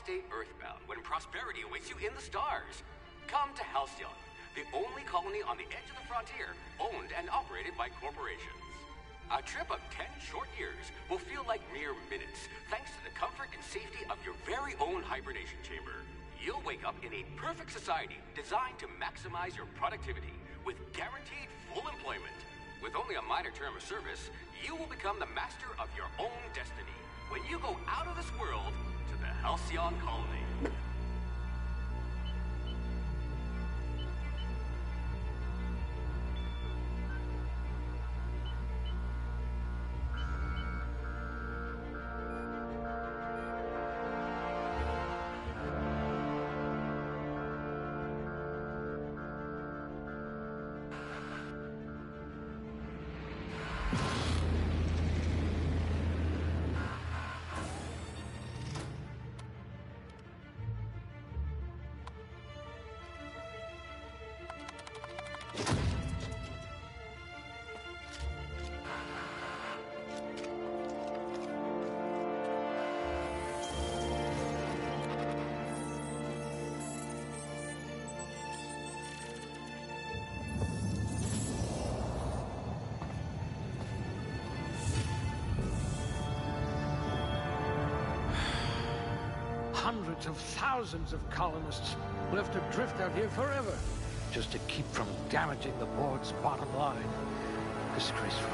stay earthbound when prosperity awaits you in the stars. Come to Halcyon, the only colony on the edge of the frontier, owned and operated by corporations. A trip of 10 short years will feel like mere minutes, thanks to the comfort and safety of your very own hibernation chamber. You'll wake up in a perfect society designed to maximize your productivity, with guaranteed full employment. With only a minor term of service, you will become the master of your own destiny when you go out of this world to the Halcyon colony. Hundreds of thousands of colonists will have to drift out here forever just to keep from damaging the board's bottom line. Disgraceful.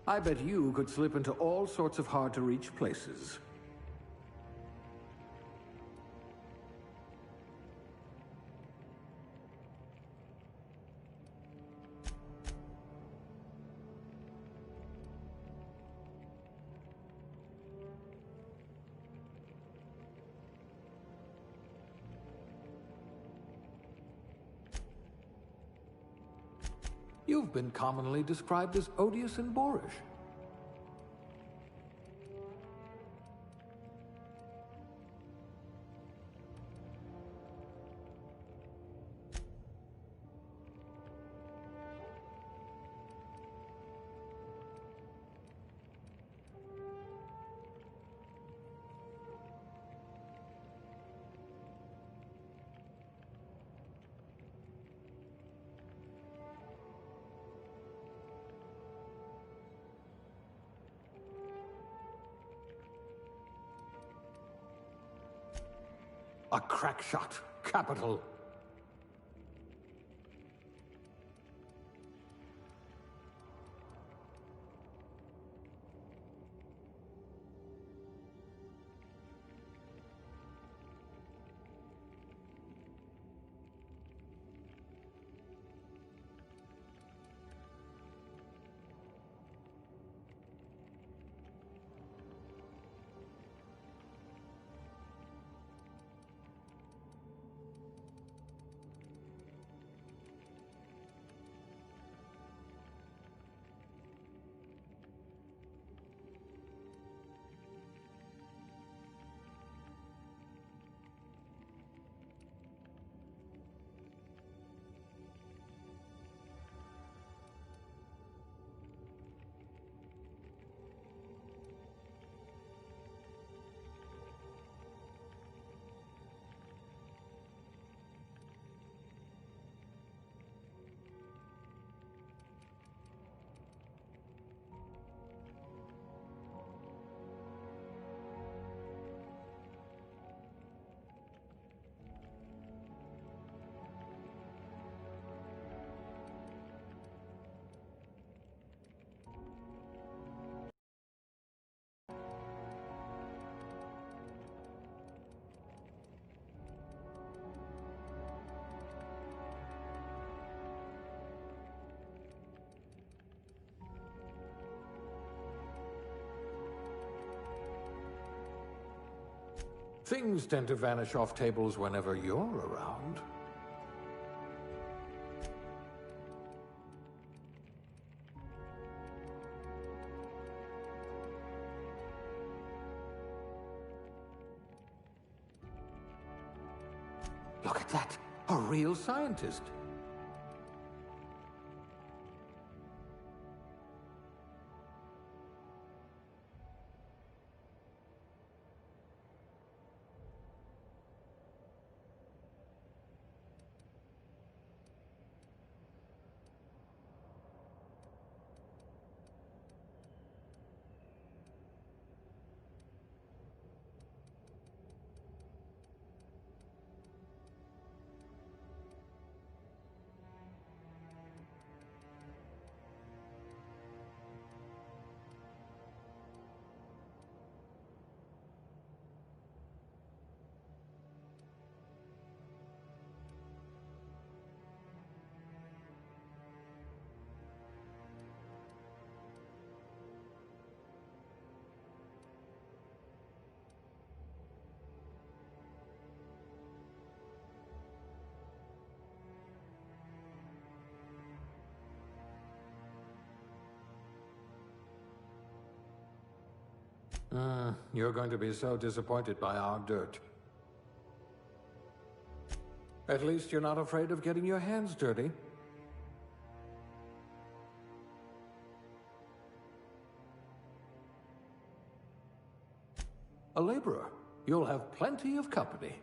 I bet you could slip into all sorts of hard-to-reach places. You've been commonly described as odious and boorish. A crack shot. Capital. Things tend to vanish off tables whenever you're around. Look at that! A real scientist! You're going to be so disappointed by our dirt. At least you're not afraid of getting your hands dirty. A laborer. You'll have plenty of company.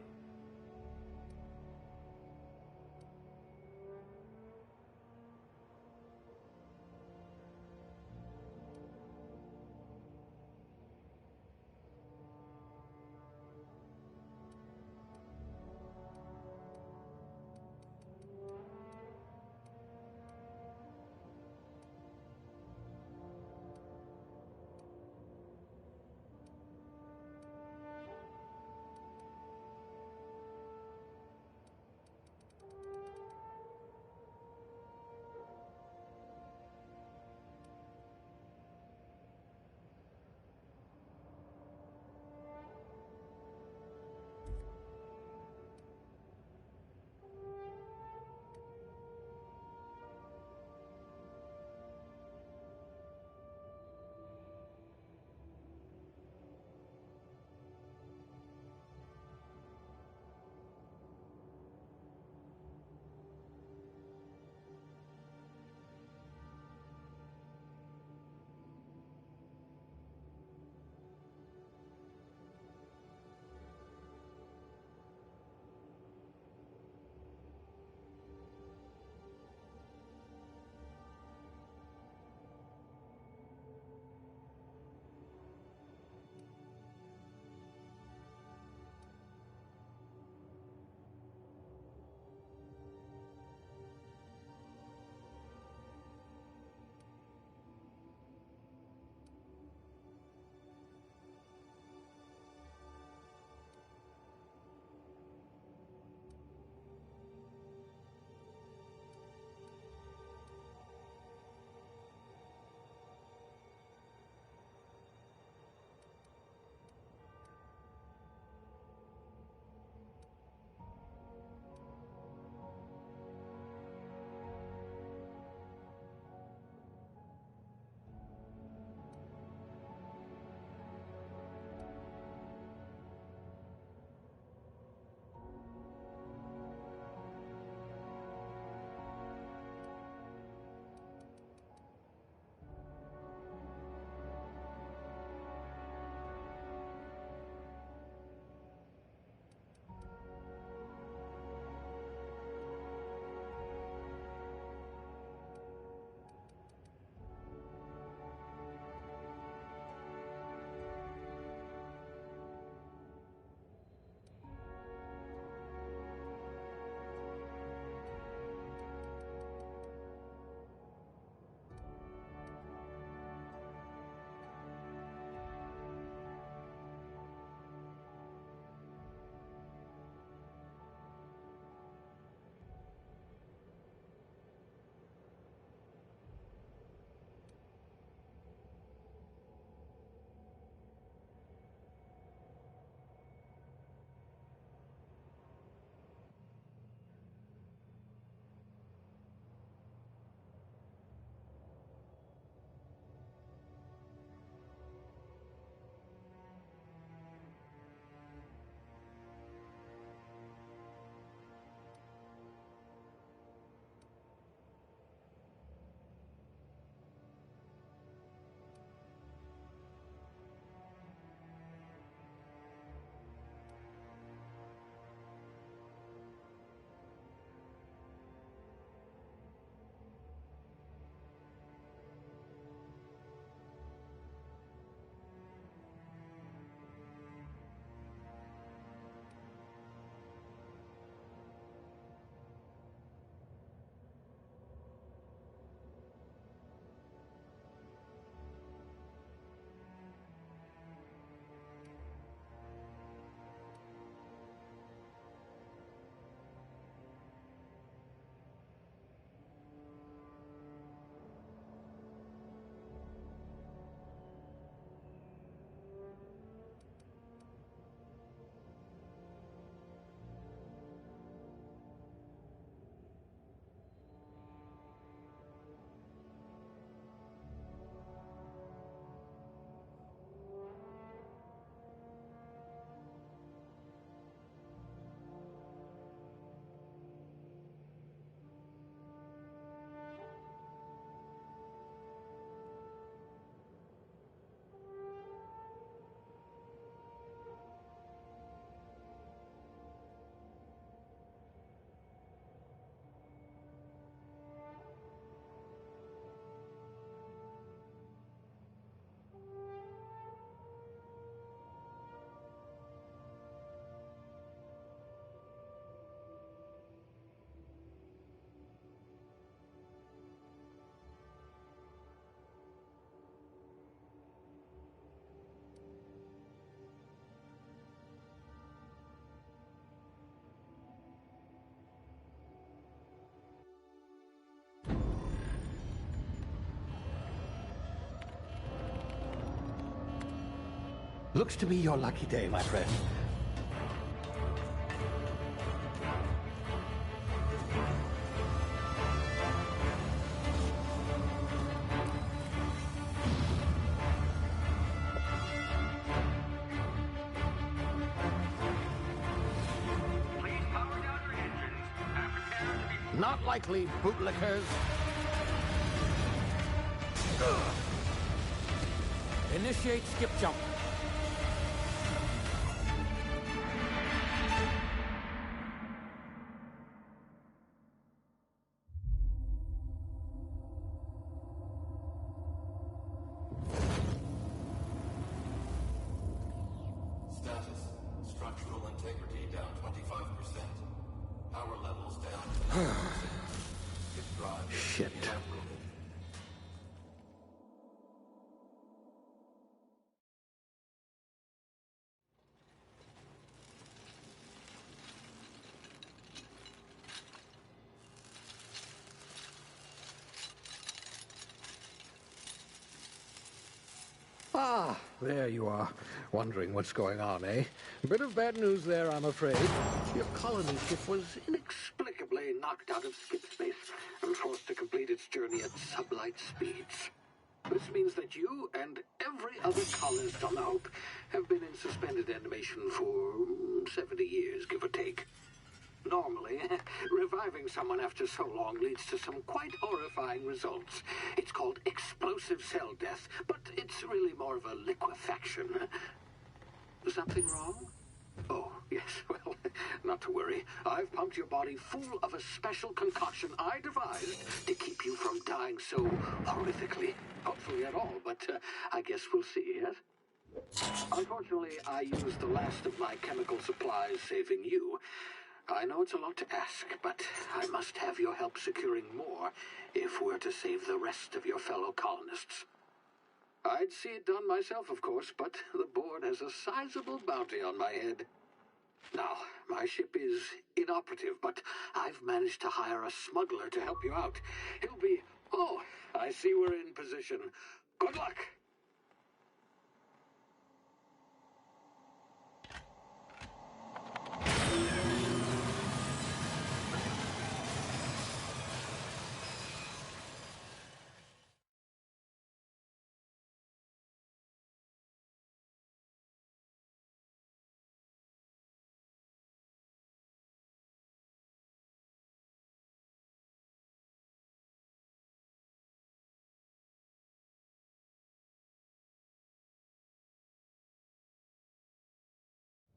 Looks to be your lucky day, my friend. Please power down your engines and prepare to be... Not likely, bootlickers. Initiate skip jump. Status. Structural integrity down 25%. Power levels down 10%. Hit drive. Shit. Evaporated. Ah, there you are. Wondering what's going on, eh? Bit of bad news there, I'm afraid. Your colony ship was inexplicably knocked out of skip space and forced to complete its journey at sublight speeds. This means that you and every other colonist on the Hope have been in suspended animation for 70 years, give or take. Normally, reviving someone after so long leads to some quite horrifying results. It's called explosive cell death, but it's really more of a liquefaction. Something wrong? Oh, yes, well, not to worry. I've pumped your body full of a special concoction I devised to keep you from dying so horrifically. Hopefully at all, but I guess we'll see, yes? Unfortunately, I used the last of my chemical supplies saving you. I know it's a lot to ask, but I must have your help securing more if we're to save the rest of your fellow colonists. I'd see it done myself, of course, but the board has a sizable bounty on my head. Now, my ship is inoperative, but I've managed to hire a smuggler to help you out. He'll be... Oh, I see we're in position. Good luck!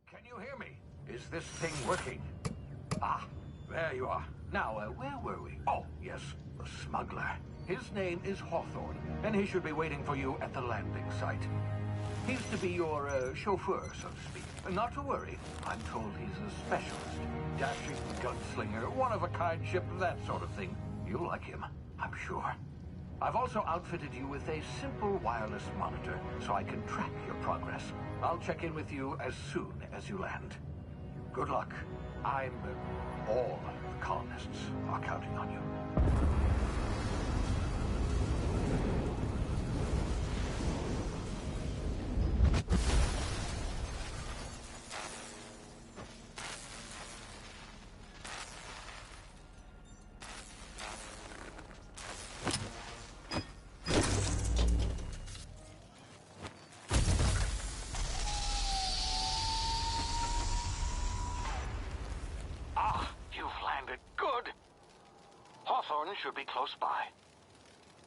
Can you hear me? Is this thing working? Ah, there you are. Now, where were we? Oh, yes, the smuggler. His name is Hawthorne, and he should be waiting for you at the landing site. He's to be your chauffeur, so to speak. Not to worry. I'm told he's a specialist. Dashing gunslinger, one-of-a-kind ship, that sort of thing. You'll like him, I'm sure. I've also outfitted you with a simple wireless monitor, so I can track your progress. I'll check in with you as soon as you land. Good luck. All the colonists are counting on you. Should be close by.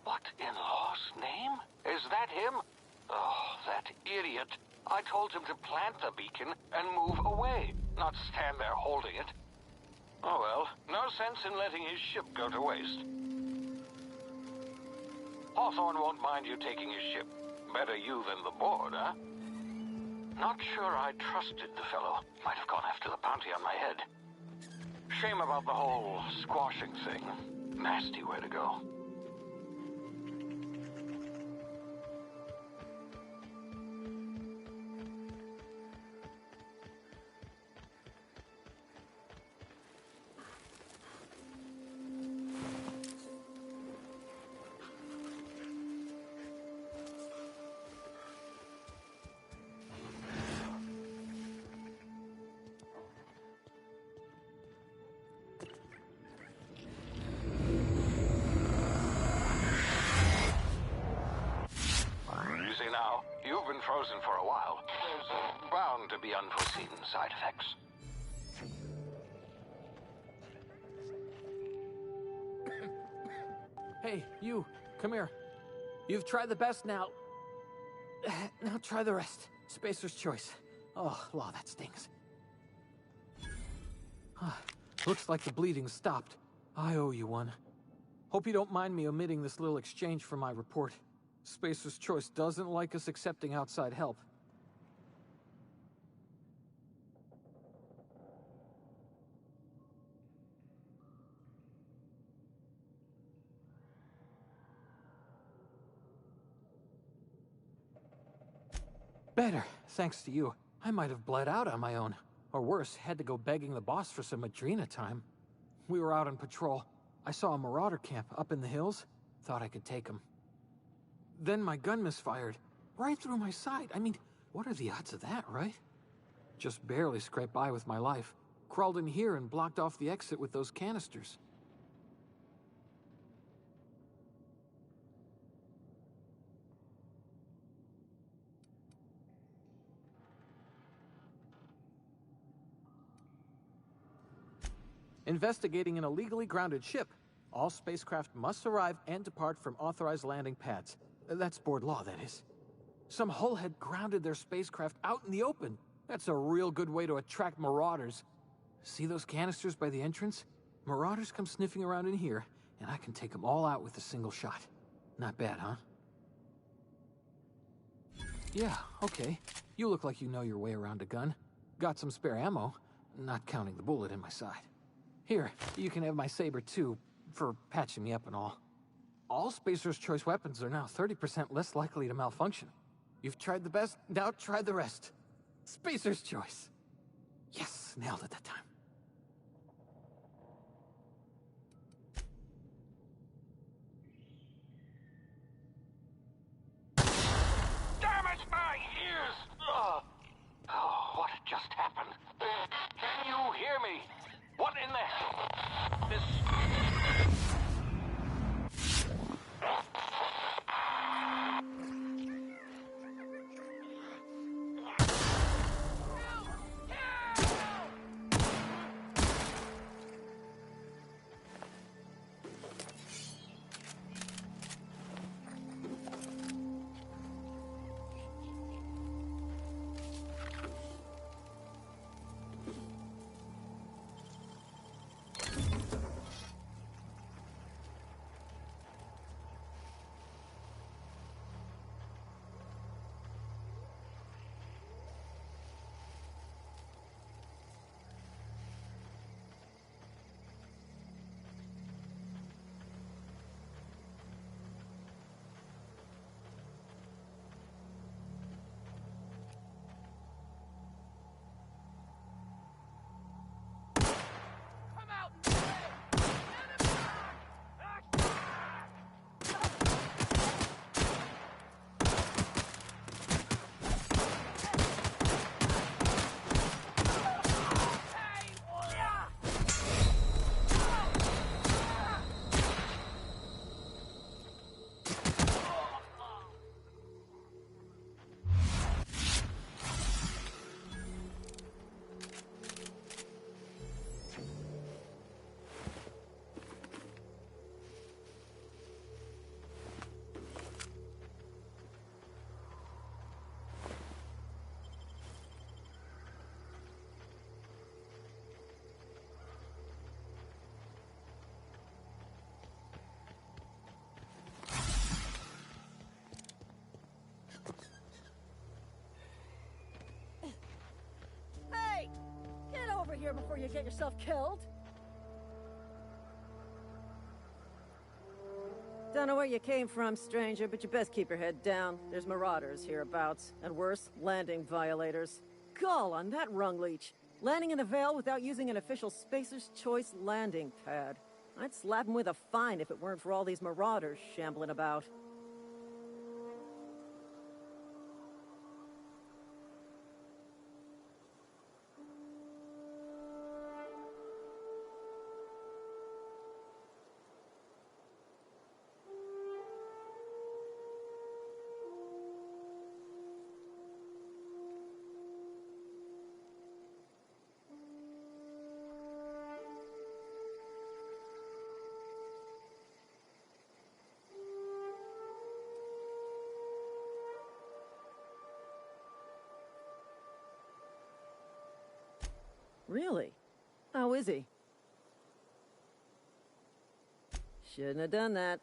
What in law's name? Is that him? Oh, that idiot. I told him to plant the beacon and move away, not stand there holding it. Oh well, no sense in letting his ship go to waste. Hawthorne won't mind you taking his ship. Better you than the board, huh? Not sure I trusted the fellow. Might have gone after the bounty on my head. Shame about the whole squashing thing. Nasty way to go. frozen for a while. There's bound to be unforeseen side effects. Hey, you, come here. You've tried the best now. Now try the rest. Spacer's choice. Oh, law, that stings. Looks like the bleeding stopped. I owe you one. Hope you don't mind me omitting this little exchange from my report. Spacer's choice doesn't like us accepting outside help. Better, thanks to you. I might have bled out on my own. Or worse, had to go begging the boss for some Adrena time. We were out on patrol. I saw a marauder camp up in the hills. Thought I could take him. Then my gun misfired. Right through my side. I mean, what are the odds of that, right? Just barely scraped by with my life. Crawled in here and blocked off the exit with those canisters. Investigating an illegally grounded ship. All spacecraft must arrive and depart from authorized landing pads. That's board law, that is. Some hull had grounded their spacecraft out in the open. That's a real good way to attract marauders. See those canisters by the entrance? Marauders come sniffing around in here, and I can take them all out with a single shot. Not bad, huh? Yeah, okay. You look like you know your way around a gun. Got some spare ammo, not counting the bullet in my side. Here, you can have my saber too, for patching me up and all. All Spacer's choice weapons are now 30% less likely to malfunction. You've tried the best, now try the rest. Spacer's choice. Yes, nailed it that time. Damn it, my ears! Oh, what just happened? Can you hear me? What in the hell? This... Here before you get yourself killed. Don't know where you came from, stranger, but you best keep your head down. There's marauders hereabouts, and worse, landing violators. Gall on that rung leech. Landing in the Vale without using an official Spacer's Choice landing pad. I'd slap him with a fine if it weren't for all these marauders shambling about. Really? How is he? Shouldn't have done that.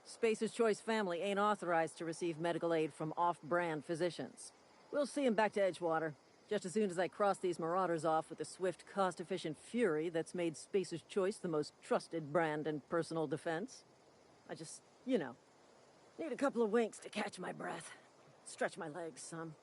Spacer's Choice family ain't authorized to receive medical aid from off-brand physicians. We'll see him back to Edgewater, just as soon as I cross these marauders off with the swift, cost-efficient fury that's made Spacer's Choice the most trusted brand in personal defense. I just, you know, need a couple of winks to catch my breath. Stretch my legs some.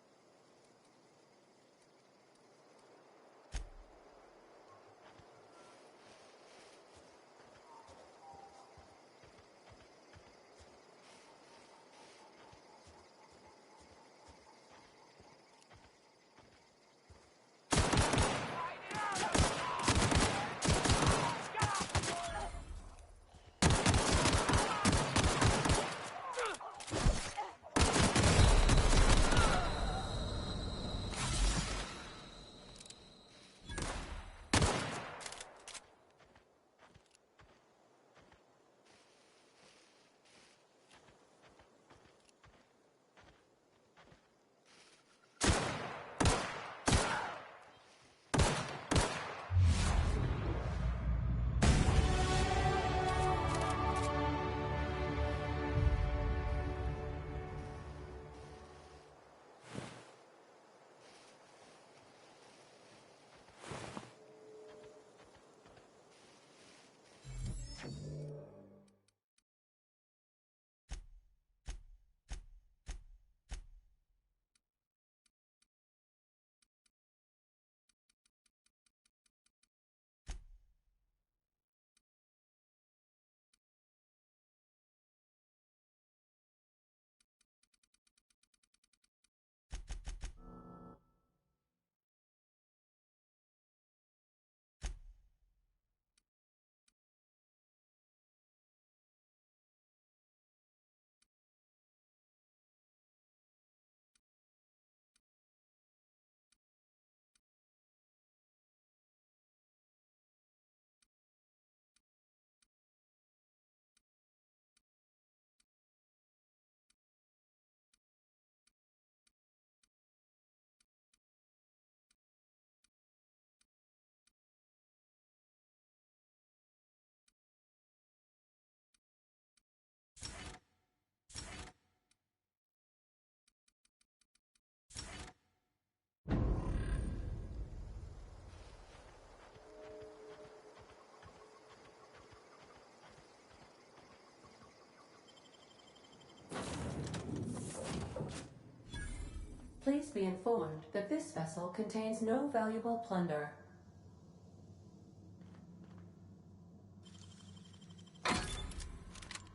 Please be informed that this vessel contains no valuable plunder.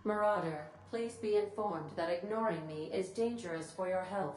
Marauder, please be informed that ignoring me is dangerous for your health.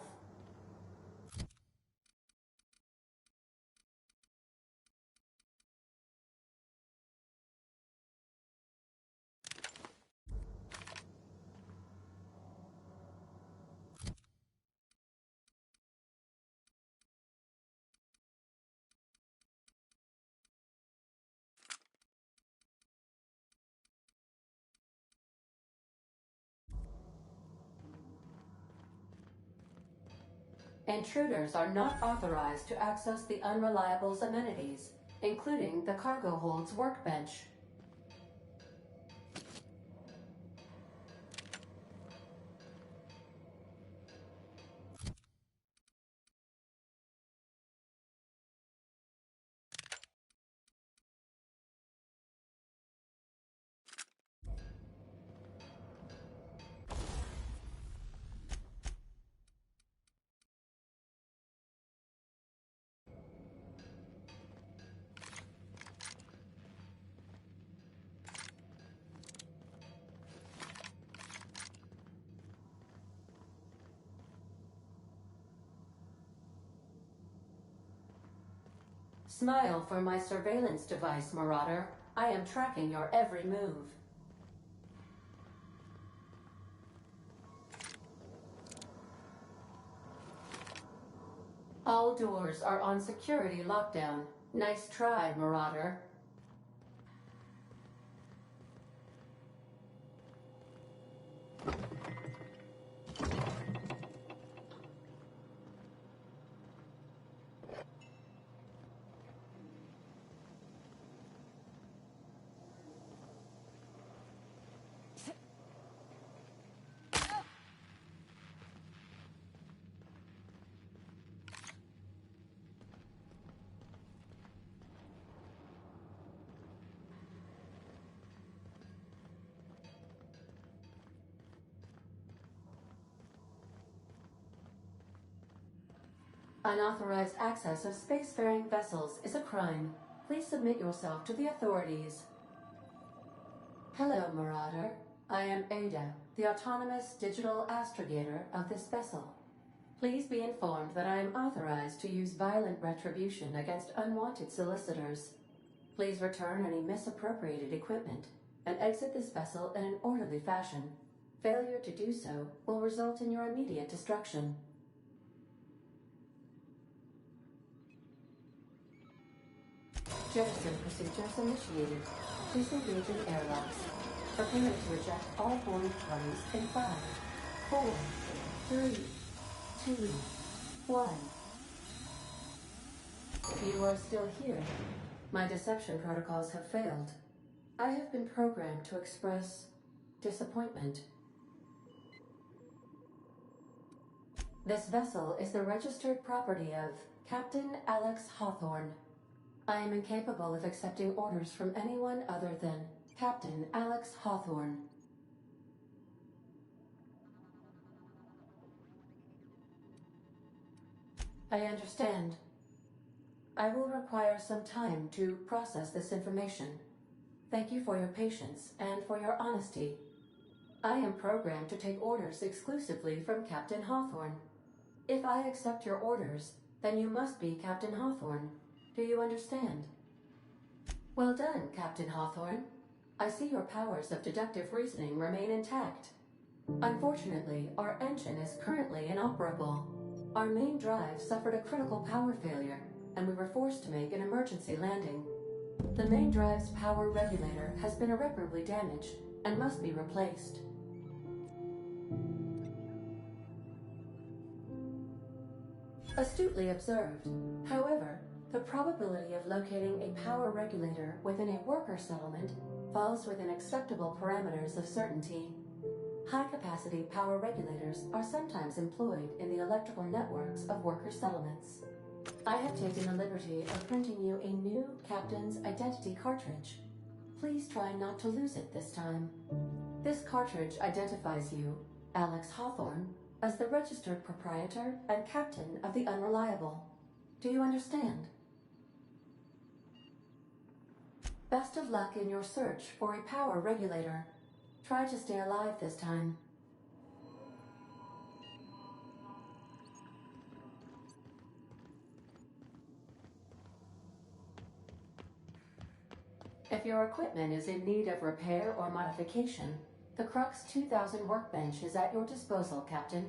Intruders are not authorized to access the Unreliable's amenities, including the cargo hold's workbench. Smile for my surveillance device, Marauder. I am tracking your every move. All doors are on security lockdown. Nice try, Marauder. Unauthorized access of spacefaring vessels is a crime. Please submit yourself to the authorities. Hello, Marauder. I am Ada, the autonomous digital astrogator of this vessel. Please be informed that I am authorized to use violent retribution against unwanted solicitors. Please return any misappropriated equipment and exit this vessel in an orderly fashion. Failure to do so will result in your immediate destruction. Jettison procedures initiated. Please engage in airlocks. Prepare to eject all boarding parties in 5, 4, 3, 2, 1. You are still here. My deception protocols have failed. I have been programmed to express disappointment. This vessel is the registered property of Captain Alex Hawthorne. I am incapable of accepting orders from anyone other than Captain Alex Hawthorne. I understand. I will require some time to process this information. Thank you for your patience and for your honesty. I am programmed to take orders exclusively from Captain Hawthorne. If I accept your orders, then you must be Captain Hawthorne. Do you understand? Well done, Captain Hawthorne. I see your powers of deductive reasoning remain intact. Unfortunately, our engine is currently inoperable. Our main drive suffered a critical power failure, and we were forced to make an emergency landing. The main drive's power regulator has been irreparably damaged and must be replaced. Astutely observed. However, the probability of locating a power regulator within a worker settlement falls within acceptable parameters of certainty. High-capacity power regulators are sometimes employed in the electrical networks of worker settlements. I have taken the liberty of printing you a new Captain's Identity cartridge. Please try not to lose it this time. This cartridge identifies you, Alex Hawthorne, as the registered proprietor and captain of the Unreliable. Do you understand? Best of luck in your search for a power regulator. Try to stay alive this time. If your equipment is in need of repair or modification, the Crux 2000 workbench is at your disposal, Captain.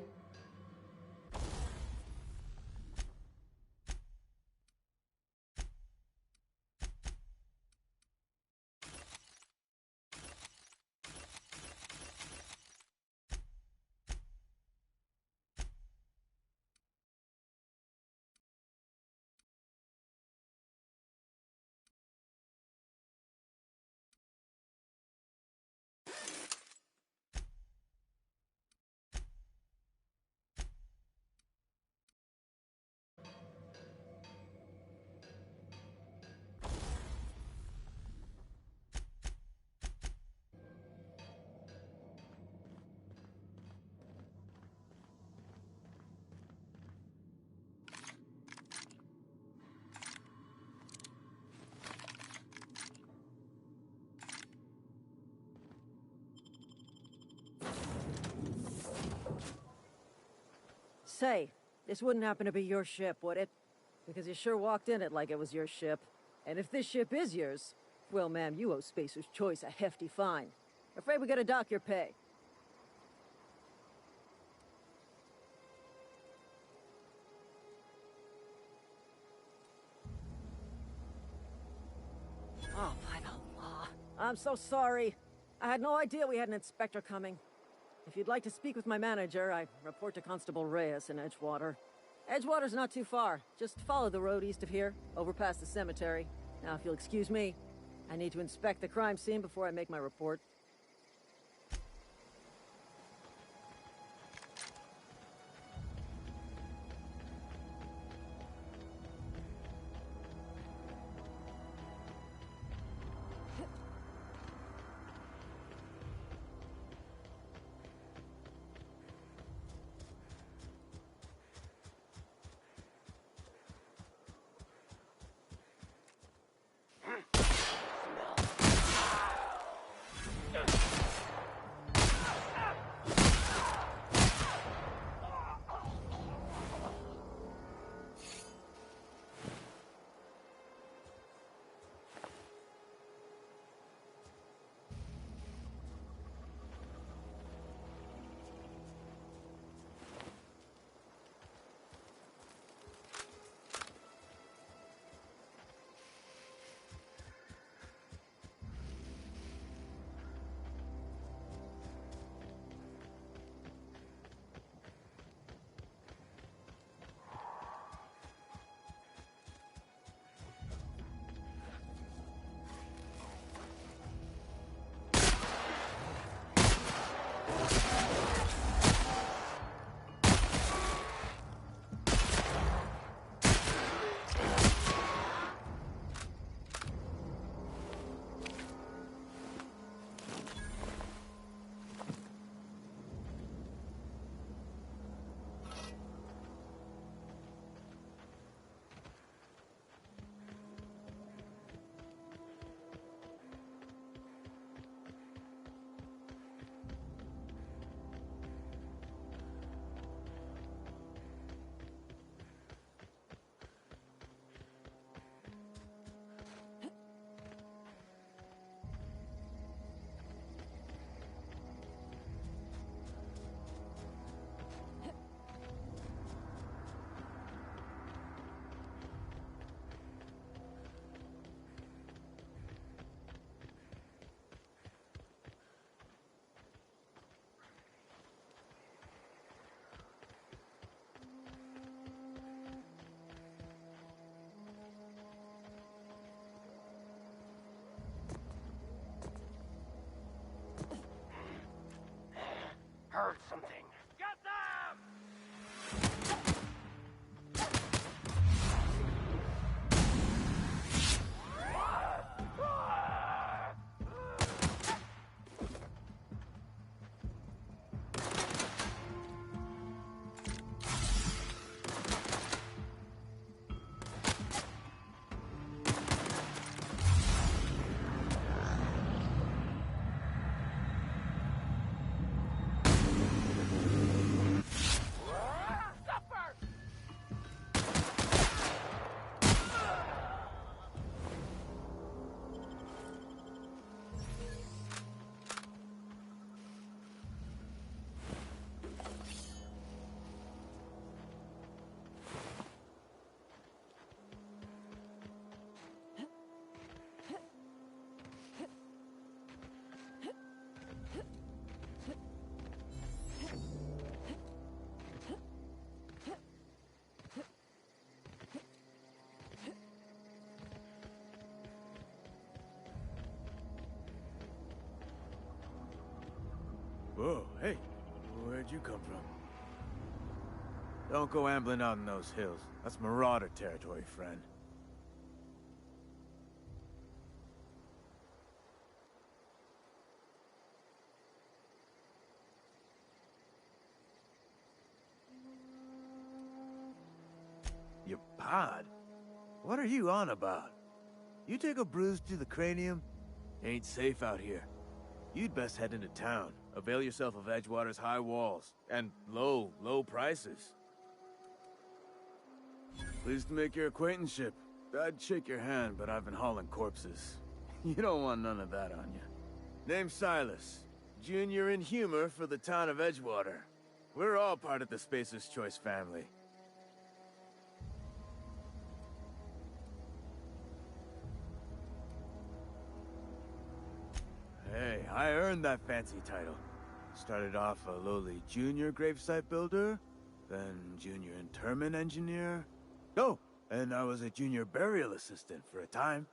Say, this wouldn't happen to be your ship, would it? Because you sure walked in it like it was your ship. And if this ship is yours, well, ma'am, you owe Spacer's Choice a hefty fine. Afraid we gotta dock your pay. Oh, by the law. I'm so sorry. I had no idea we had an inspector coming. If you'd like to speak with my manager, I report to Constable Reyes in Edgewater. Edgewater's not too far. Just follow the road east of here, over past the cemetery. Now, if you'll excuse me, I need to inspect the crime scene before I make my report. Whoa, hey, where'd you come from? Don't go ambling out in those hills. That's Marauder territory, friend. Your pod? What are you on about? You take a bruise to the cranium? Ain't safe out here. You'd best head into town. Avail yourself of Edgewater's high walls. And low prices. Pleased to make your acquaintanceship. I'd shake your hand, but I've been hauling corpses. You don't want none of that on you. Name's Silas. Junior in humor for the town of Edgewater. We're all part of the Spacer's Choice family. Hey, I earned that fancy title. Started off a lowly junior gravesite builder, then junior interment engineer. Oh, and I was a junior burial assistant for a time.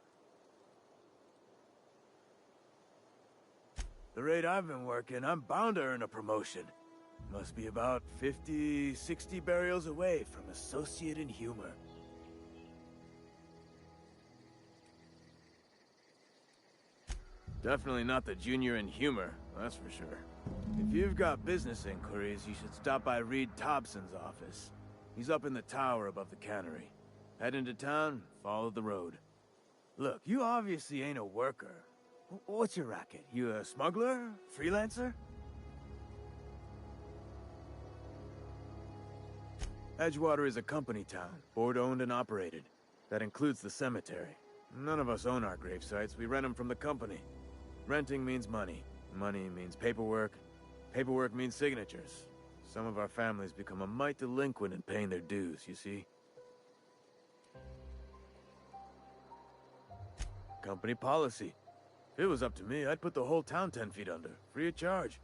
The rate I've been working, I'm bound to earn a promotion. Must be about 50, 60 burials away from associate in humor. Definitely not the junior in humor, that's for sure. If you've got business inquiries, you should stop by Reed Thompson's office. He's up in the tower above the cannery. Head into town, follow the road. Look, you obviously ain't a worker. What's your racket? You a smuggler? Freelancer? Edgewater is a company town, board-owned and operated. That includes the cemetery. None of us own our grave sites, we rent them from the company. Renting means money. Money means paperwork. Paperwork means signatures. Some of our families become a mite delinquent in paying their dues, you see? Company policy. If it was up to me, I'd put the whole town 10 feet under, free of charge.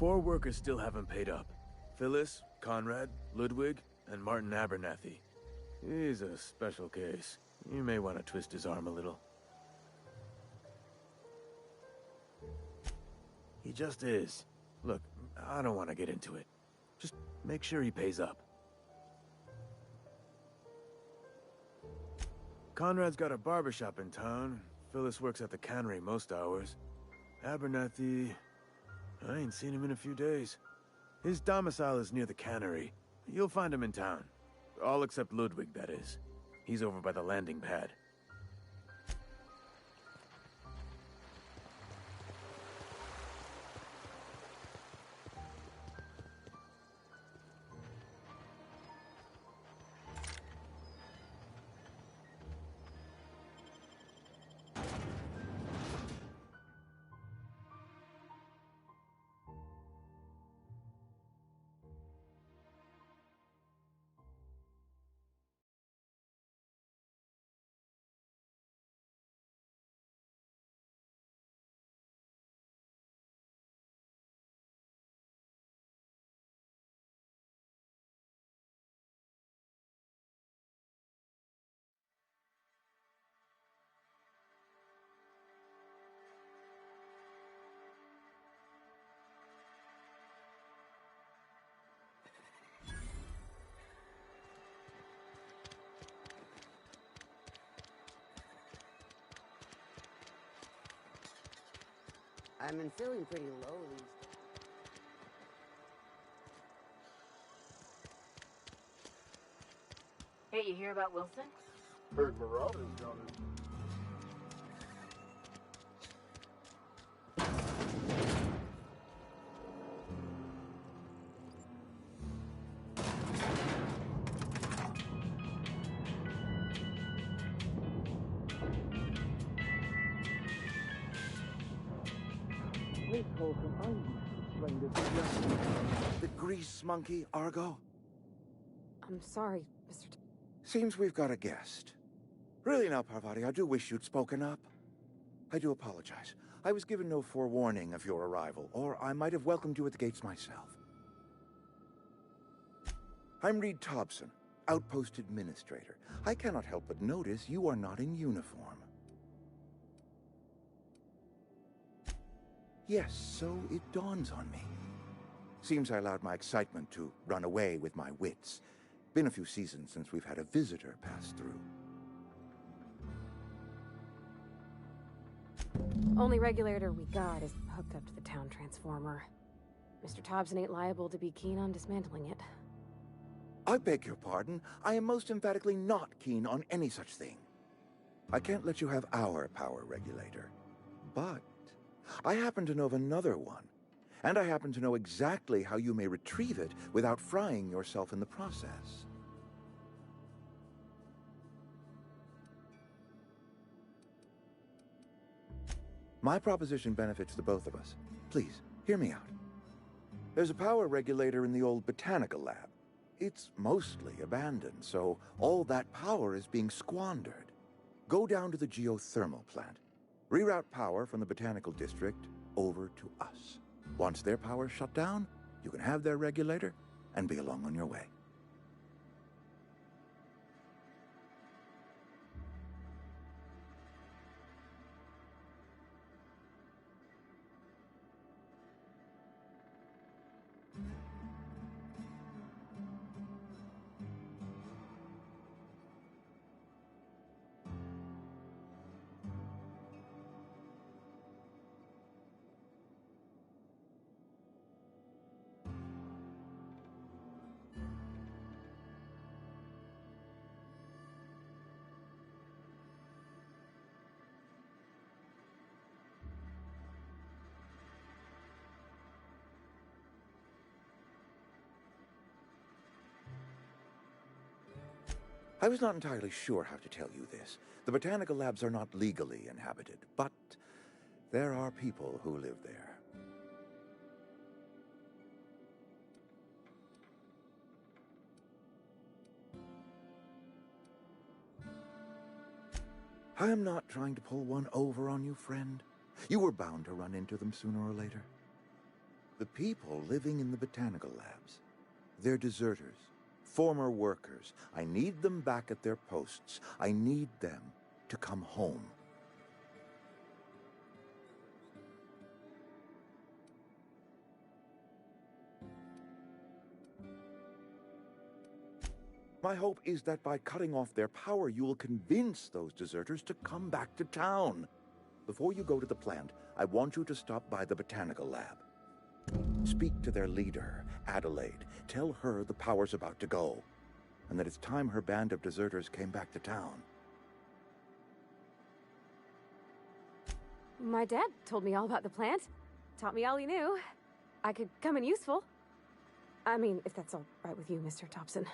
4 workers still haven't paid up. Phyllis, Conrad, Ludwig, and Martin Abernathy. He's a special case. You may want to twist his arm a little. He just is. Look, I don't want to get into it. Just make sure he pays up. Conrad's got a barbershop in town. Phyllis works at the cannery most hours. Abernathy... I ain't seen him in a few days. His domicile is near the cannery. You'll find him in town. All except Ludwig, that is. He's over by the landing pad. I've been feeling pretty low these days. Hey, you hear about Wilson? Heard Marauders got it. The grease monkey, Argo? I'm sorry, Mr. Seems we've got a guest. Really now, Parvati, I do wish you'd spoken up. I do apologize. I was given no forewarning of your arrival, or I might have welcomed you at the gates myself. I'm Reed Thompson, Outpost Administrator. I cannot help but notice you are not in uniform. Yes, so it dawns on me. Seems I allowed my excitement to run away with my wits. Been a few seasons since we've had a visitor pass through. Only regulator we got is hooked up to the town transformer. Mr. Thompson ain't liable to be keen on dismantling it. I beg your pardon. I am most emphatically not keen on any such thing. I can't let you have our power regulator. But I happen to know of another one. And I happen to know exactly how you may retrieve it without frying yourself in the process. My proposition benefits the both of us. Please, hear me out. There's a power regulator in the old botanical lab. It's mostly abandoned, so all that power is being squandered. Go down to the geothermal plant. Reroute power from the botanical district over to us. Once their power's shut down, you can have their regulator and be along on your way. I was not entirely sure how to tell you this. The botanical labs are not legally inhabited, but there are people who live there. I am not trying to pull one over on you, friend. You were bound to run into them sooner or later. The people living in the botanical labs, they're deserters. Former workers. I need them back at their posts. I need them to come home. My hope is that by cutting off their power, you will convince those deserters to come back to town. Before you go to the plant, I want you to stop by the botanical lab. Speak to their leader, Adelaide. Tell her the power's about to go, and that it's time her band of deserters came back to town. My dad told me all about the plant. Taught me all he knew. I could come in useful. I mean, if that's all right with you, Mr. Thompson.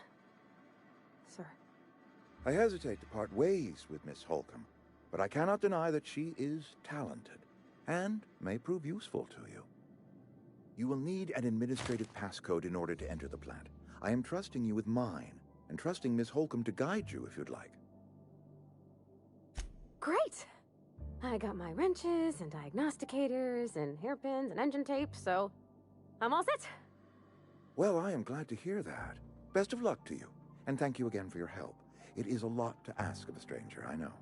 Sir. I hesitate to part ways with Miss Holcomb, but I cannot deny that she is talented, and may prove useful to you. You will need an administrative passcode in order to enter the plant. I am trusting you with mine, and trusting Miss Holcomb to guide you if you'd like. Great! I got my wrenches and diagnosticators and hairpins and engine tape, so I'm all set. Well, I am glad to hear that. Best of luck to you, and thank you again for your help. It is a lot to ask of a stranger, I know.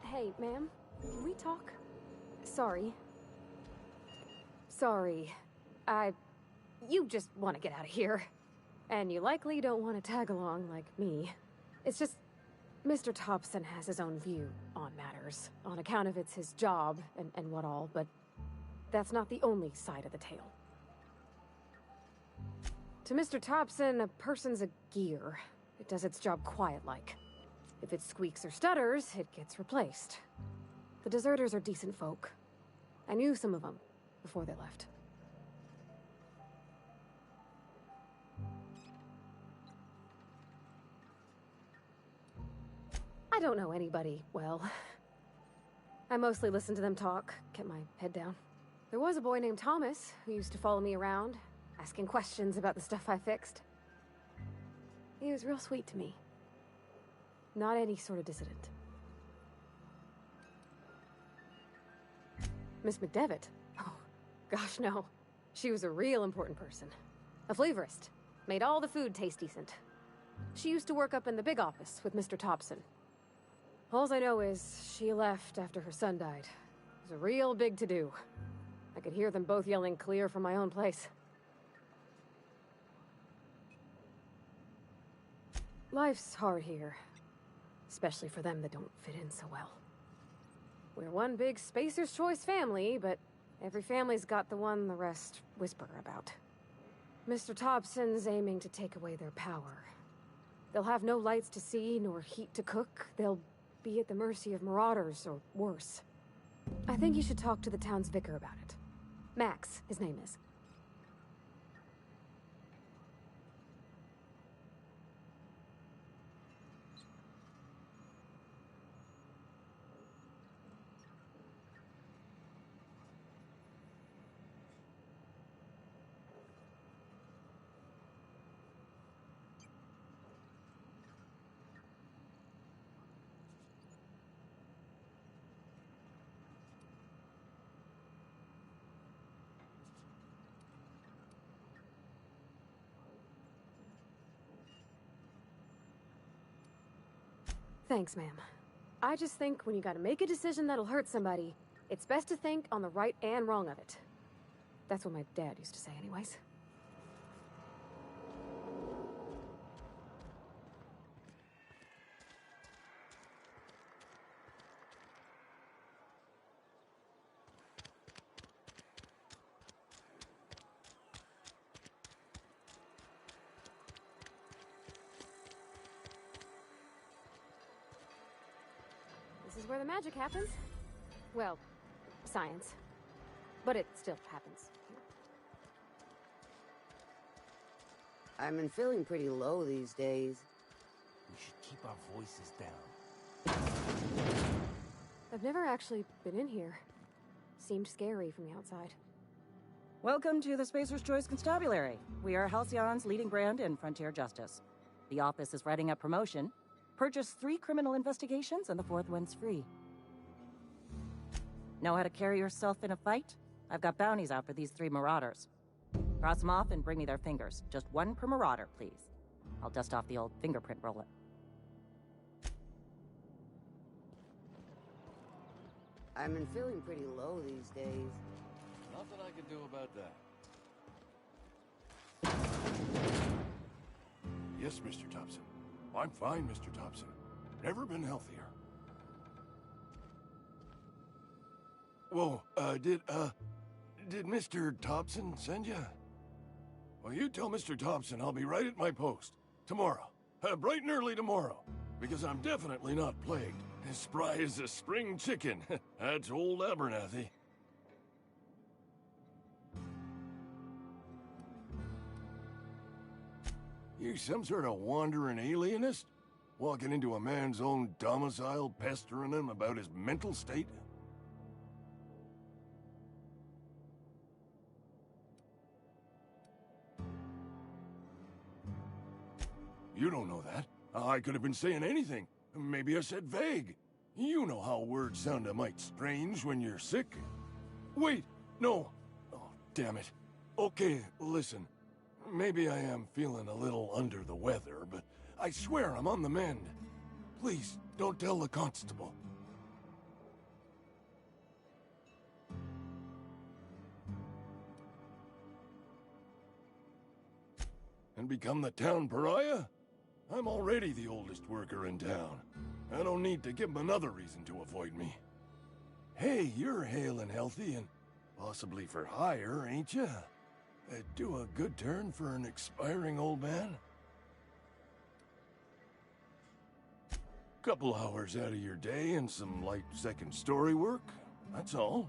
Hey, ma'am, can we talk? Sorry. You just want to get out of here. And you likely don't want to tag along like me. It's just, Mr. Thompson has his own view on matters, on account of it's his job and what all, but that's not the only side of the tale. To Mr. Thompson, a person's a gear. It does its job quiet-like. If it squeaks or stutters, it gets replaced. The deserters are decent folk. I knew some of them before they left. I don't know anybody well. I mostly listen to them talk, kept my head down. There was a boy named Thomas who used to follow me around, asking questions about the stuff I fixed. He was real sweet to me. Not any sort of dissident. Miss McDevitt? Oh, gosh, no. She was a real important person. A flavorist. Made all the food taste decent. She used to work up in the big office with Mr. Thompson. All I know is she left after her son died. It was a real big to-do. I could hear them both yelling clear from my own place. Life's hard here. Especially for them that don't fit in so well. We're one big Spacer's Choice family, but every family's got the one the rest whisper about. Mr. Thompson's aiming to take away their power. They'll have no lights to see, nor heat to cook. They'll be at the mercy of marauders, or worse. I think you should talk to the town's vicar about it. Max, his name is. Thanks, ma'am. I just think when you gotta make a decision that'll hurt somebody, it's best to think on the right and wrong of it. That's what my dad used to say anyways. This is where the magic happens. Well, science. But it still happens. I've been feeling pretty low these days. We should keep our voices down. I've never actually been in here. Seemed scary from the outside. Welcome to the Spacer's Choice Constabulary. We are Halcyon's leading brand in frontier justice. The office is writing up promotion. Purchase 3 criminal investigations and the 4th one's free. Know how to carry yourself in a fight? I've got bounties out for these 3 marauders. Cross them off and bring me their fingers. Just 1 per marauder, please. I'll dust off the old fingerprint roller. I've been feeling pretty low these days. Nothing I can do about that. Yes, Mr. Thompson. I'm fine, Mr. Thompson. Never been healthier. Whoa, did Mr. Thompson send you? Well, you tell Mr. Thompson I'll be right at my post. Tomorrow. Bright and early tomorrow. Because I'm definitely not plagued. As spry as a spring chicken. That's old Abernathy. You some sort of wandering alienist? Walking into a man's own domicile, pestering him about his mental state? You don't know that. I could have been saying anything. Maybe I said vague. You know how words sound a mite strange when you're sick. Wait, no. Oh, damn it. Okay, listen. Maybe I am feeling a little under the weather, but I swear I'm on the mend. Please, don't tell the constable. And become the town pariah? I'm already the oldest worker in town. I don't need to give him another reason to avoid me. Hey, you're hale and healthy and possibly for hire, ain't ya? Do a good turn for an expiring old man? Couple hours out of your day and some light second-story work, that's all.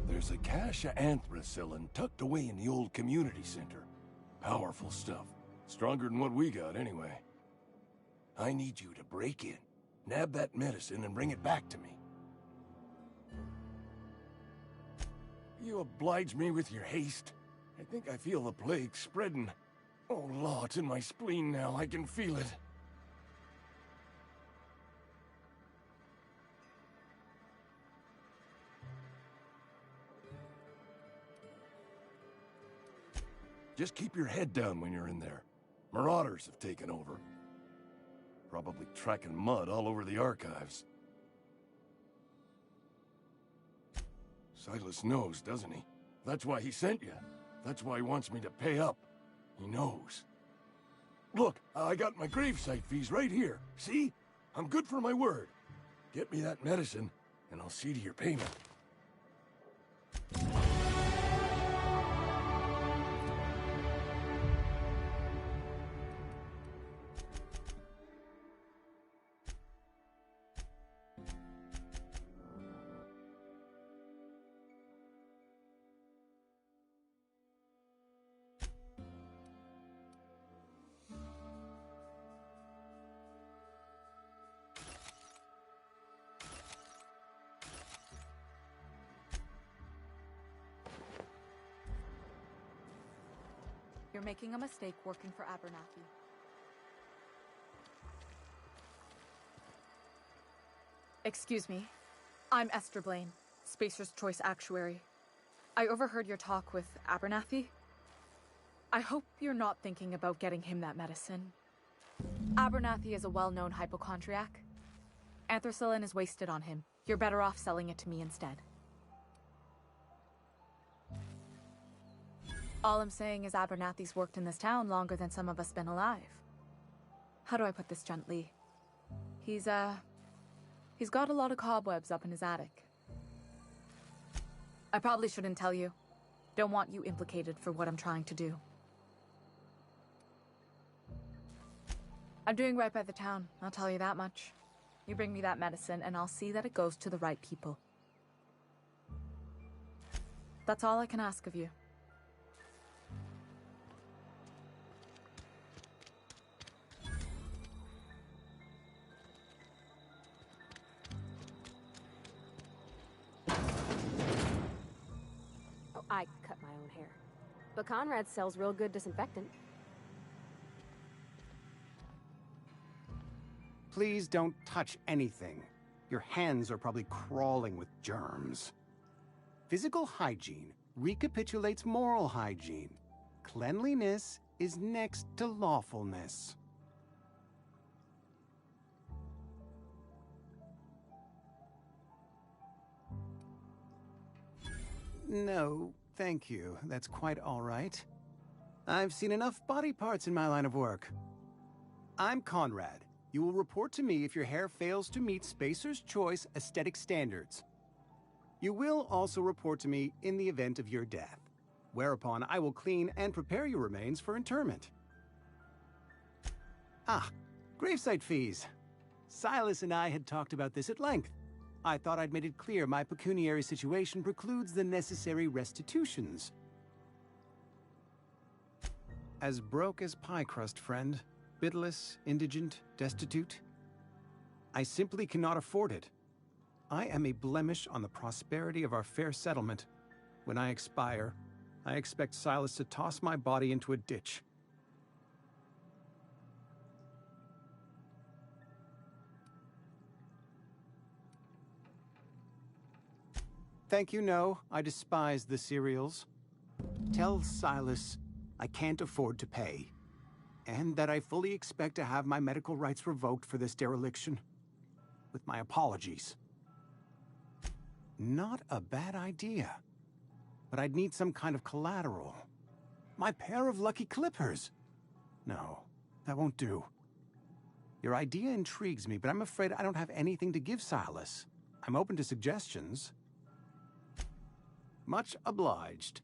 There's a cache of anthracillin tucked away in the old community center. Powerful stuff. Stronger than what we got, anyway. I need you to break in, nab that medicine, and bring it back to me. You oblige me with your haste. I think I feel the plague spreading. Oh, Law, it's in my spleen now. I can feel it. Just keep your head down when you're in there. Marauders have taken over. Probably tracking mud all over the archives. Silas knows, doesn't he? That's why he sent you. That's why he wants me to pay up. He knows. Look, I got my gravesite fees right here. See? I'm good for my word. Get me that medicine, and I'll see to your payment. You're making a mistake working for Abernathy. Excuse me. I'm Esther Blaine, Spacer's Choice Actuary. I overheard your talk with Abernathy. I hope you're not thinking about getting him that medicine. Abernathy is a well-known hypochondriac. Anthracillin is wasted on him. You're better off selling it to me instead. All I'm saying is Abernathy's worked in this town longer than some of us been alive. How do I put this gently? He's got a lot of cobwebs up in his attic. I probably shouldn't tell you. Don't want you implicated for what I'm trying to do. I'm doing right by the town, I'll tell you that much. You bring me that medicine and I'll see that it goes to the right people. That's all I can ask of you. I cut my own hair. But Conrad sells real good disinfectant. Please don't touch anything. Your hands are probably crawling with germs. Physical hygiene recapitulates moral hygiene. Cleanliness is next to lawfulness. No, thank you. That's quite all right. I've seen enough body parts in my line of work. I'm Conrad. You will report to me if your hair fails to meet Spacer's Choice aesthetic standards. You will also report to me in the event of your death, whereupon I will clean and prepare your remains for interment. Ah, gravesite fees. Silas and I had talked about this at length. I thought I'd made it clear my pecuniary situation precludes the necessary restitutions. As broke as pie crust, friend. Bitless, indigent, destitute. I simply cannot afford it. I am a blemish on the prosperity of our fair settlement. When I expire, I expect Silas to toss my body into a ditch. Thank you, no. I despise the cereals. Tell Silas I can't afford to pay, and that I fully expect to have my medical rights revoked for this dereliction. With my apologies. Not a bad idea. But I'd need some kind of collateral. My pair of lucky clippers. No, that won't do. Your idea intrigues me, but I'm afraid I don't have anything to give Silas. I'm open to suggestions. Much obliged.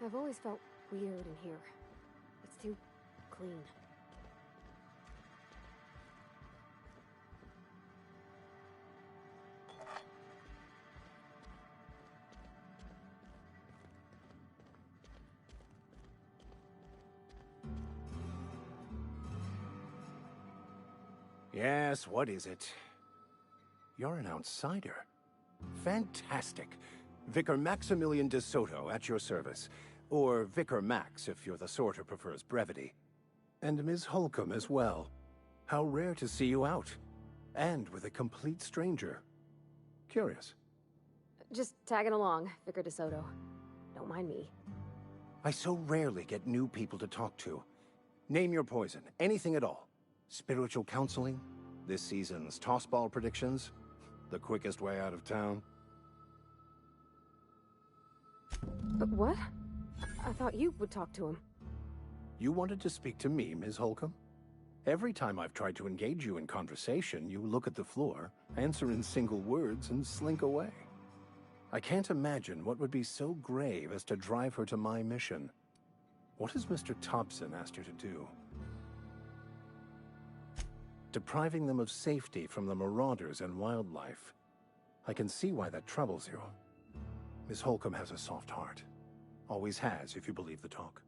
I've always felt weird in here. It's too clean. Yes, what is it? You're an outsider. Fantastic. Vicar Maximilian de Soto at your service. Or Vicar Max, if you're the sort who prefers brevity. And Ms. Holcomb as well. How rare to see you out. And with a complete stranger. Curious. Just tagging along, Vicar de Soto. Don't mind me. I so rarely get new people to talk to. Name your poison, anything at all. Spiritual counseling? This season's tossball predictions? The quickest way out of town? But what? I thought you would talk to him. You wanted to speak to me, Ms. Holcomb? Every time I've tried to engage you in conversation, you look at the floor, answer in single words, and slink away. I can't imagine what would be so grave as to drive her to my mission. What has Mr. Thompson asked her to do? Depriving them of safety from the marauders and wildlife. I can see why that troubles you. Miss Holcomb has a soft heart. Always has, if you believe the talk.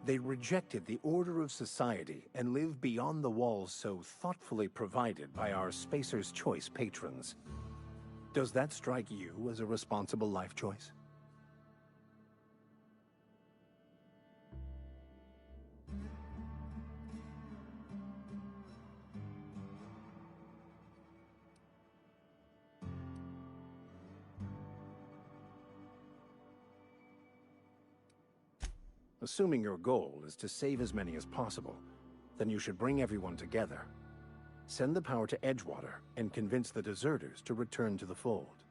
They rejected the order of society and live beyond the walls so thoughtfully provided by our Spacer's Choice patrons. Does that strike you as a responsible life choice? Assuming your goal is to save as many as possible, then you should bring everyone together. Send the power to Edgewater and convince the deserters to return to the fold.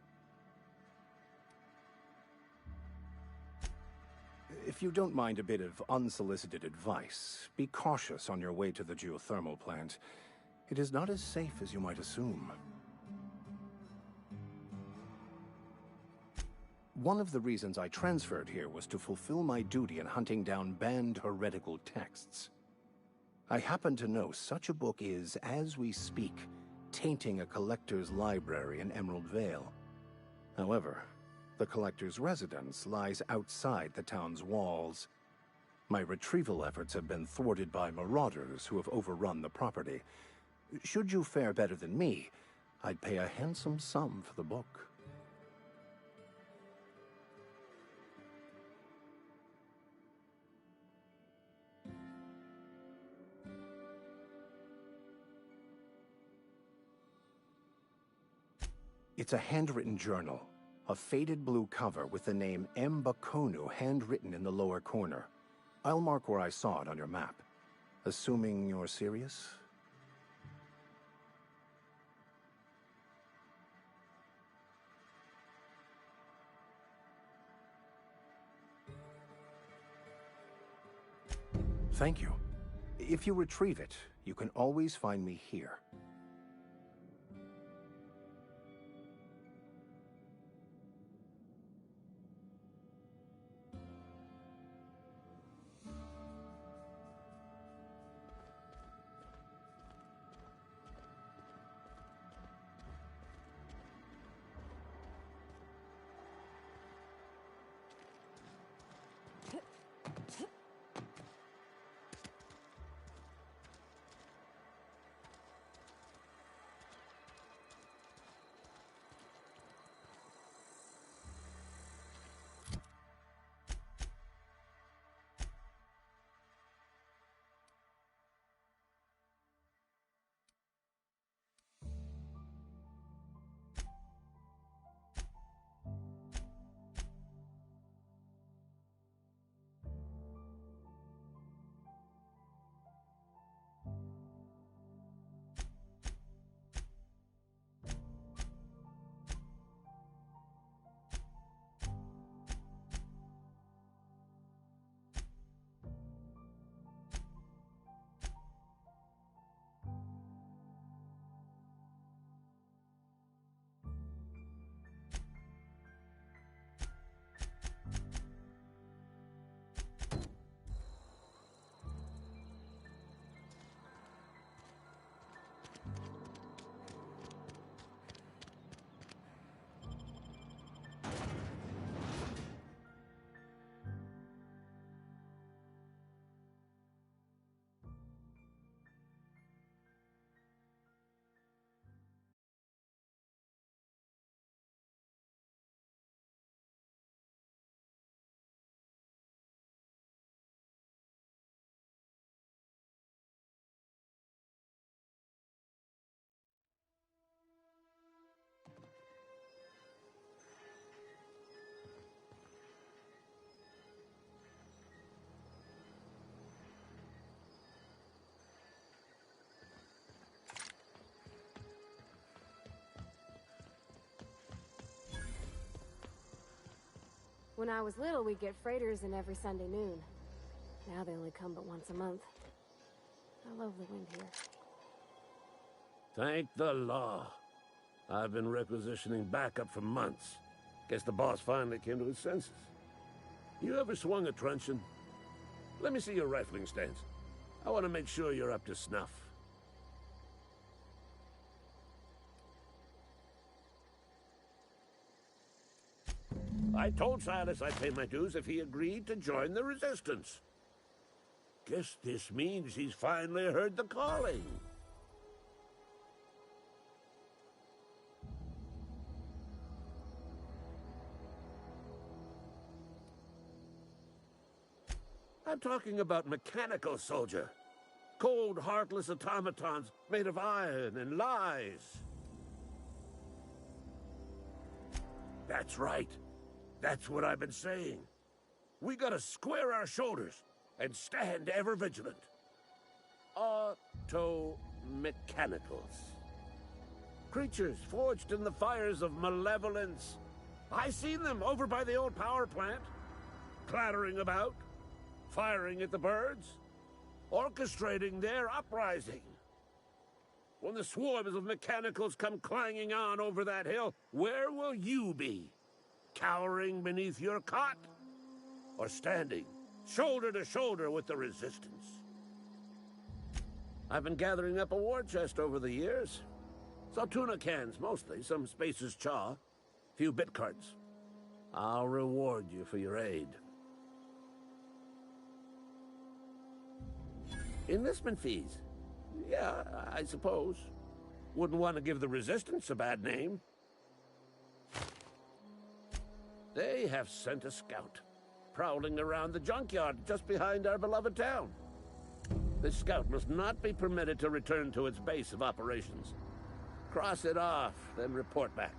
If you don't mind a bit of unsolicited advice, be cautious on your way to the geothermal plant. It is not as safe as you might assume. One of the reasons I transferred here was to fulfill my duty in hunting down banned heretical texts. I happen to know such a book is, as we speak, tainting a collector's library in Emerald Vale. However, the collector's residence lies outside the town's walls. My retrieval efforts have been thwarted by marauders who have overrun the property. Should you fare better than me, I'd pay a handsome sum for the book. It's a handwritten journal, a faded blue cover with the name M. Bakonu handwritten in the lower corner. I'll mark where I saw it on your map. Assuming you're serious? Thank you. If you retrieve it, you can always find me here. When I was little, we'd get freighters in every Sunday noon. Now they only come but once a month. I love the wind here. Thank the law. I've been requisitioning backup for months. Guess the boss finally came to his senses. You ever swung a truncheon? Let me see your rifling stance. I want to make sure you're up to snuff. I told Silas I'd pay my dues if he agreed to join the Resistance. Guess this means he's finally heard the calling. I'm talking about mechanical soldier. Cold, heartless automatons made of iron and lies. That's right. That's what I've been saying. We gotta square our shoulders and stand ever vigilant. Auto-mechanicals. Creatures forged in the fires of malevolence. I seen them over by the old power plant, clattering about, firing at the birds, orchestrating their uprising. When the swarms of mechanicals come clanging on over that hill, where will you be? Cowering beneath your cot? Or standing shoulder to shoulder with the Resistance? I've been gathering up a war chest over the years. Saw tuna cans mostly, some Spacer's chaw, few bit carts. I'll reward you for your aid. Enlistment fees? Yeah, I suppose. Wouldn't want to give the Resistance a bad name. They have sent a scout, prowling around the junkyard just behind our beloved town. This scout must not be permitted to return to its base of operations. Cross it off, then report back.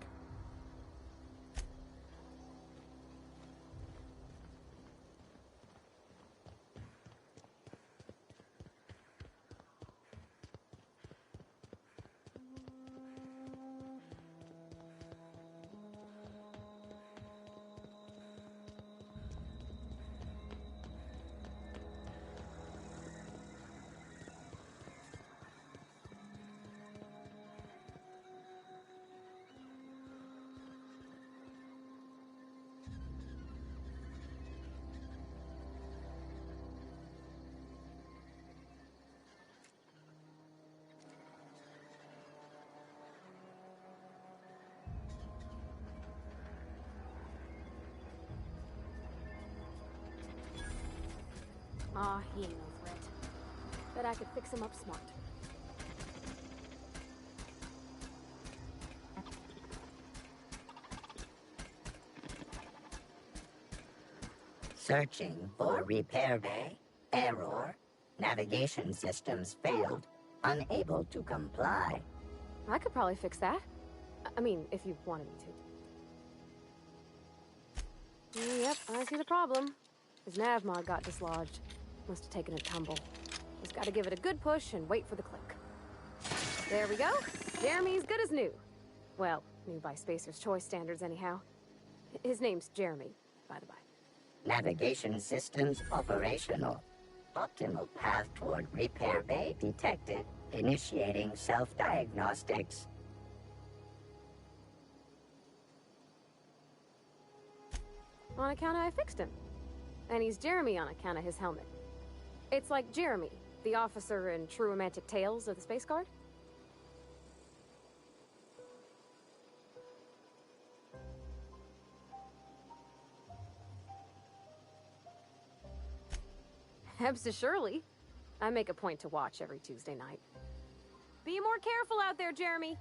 Aw, he ain't no threat. Bet I could fix him up smart. Searching for repair bay. Error. Navigation systems failed. Unable to comply. I could probably fix that. I mean, if you wanted me to. Yep, I see the problem. His nav mod got dislodged. Must have taken a tumble. Just gotta give it a good push and wait for the click. There we go. Jeremy's good as new. Well, new by Spacer's Choice standards anyhow. His name's Jeremy, by the by. Navigation systems operational. Optimal path toward repair bay detected. Initiating self-diagnostics. On account of I fixed him. And he's Jeremy on account of his helmet. It's like Jeremy, the officer in True Romantic Tales of the Space Guard. Hebsta Shirley. I make a point to watch every Tuesday night. Be more careful out there, Jeremy.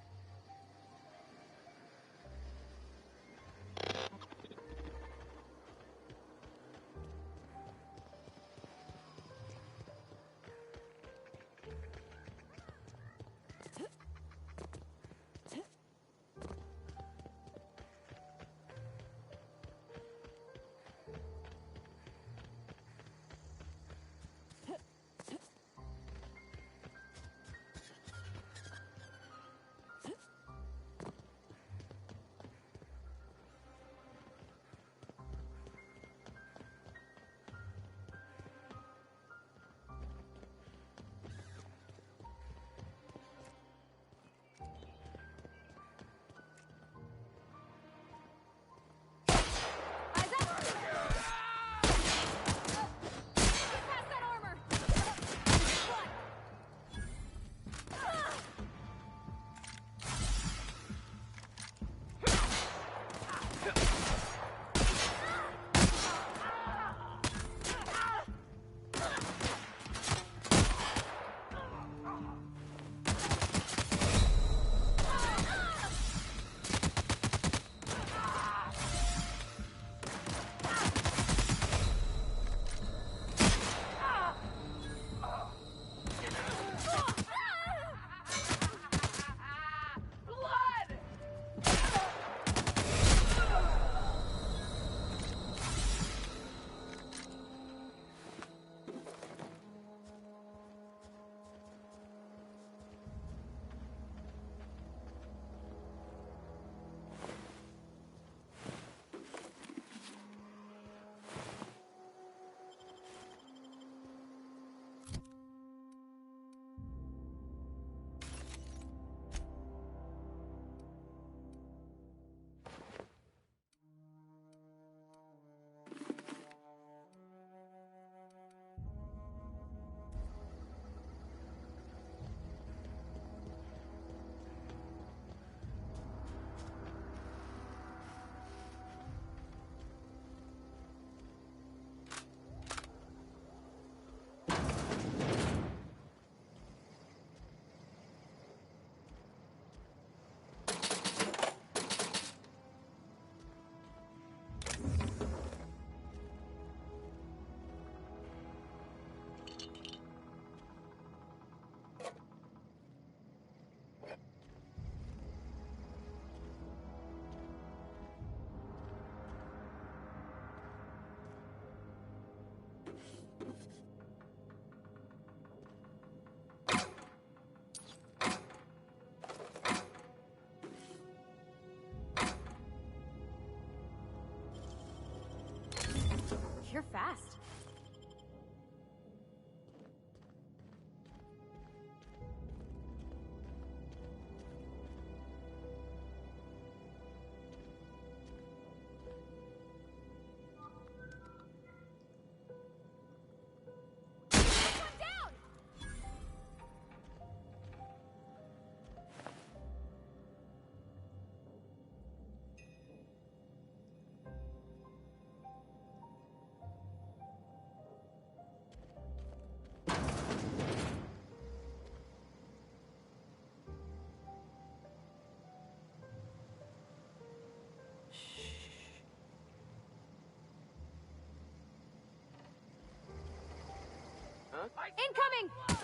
You're fast. Incoming!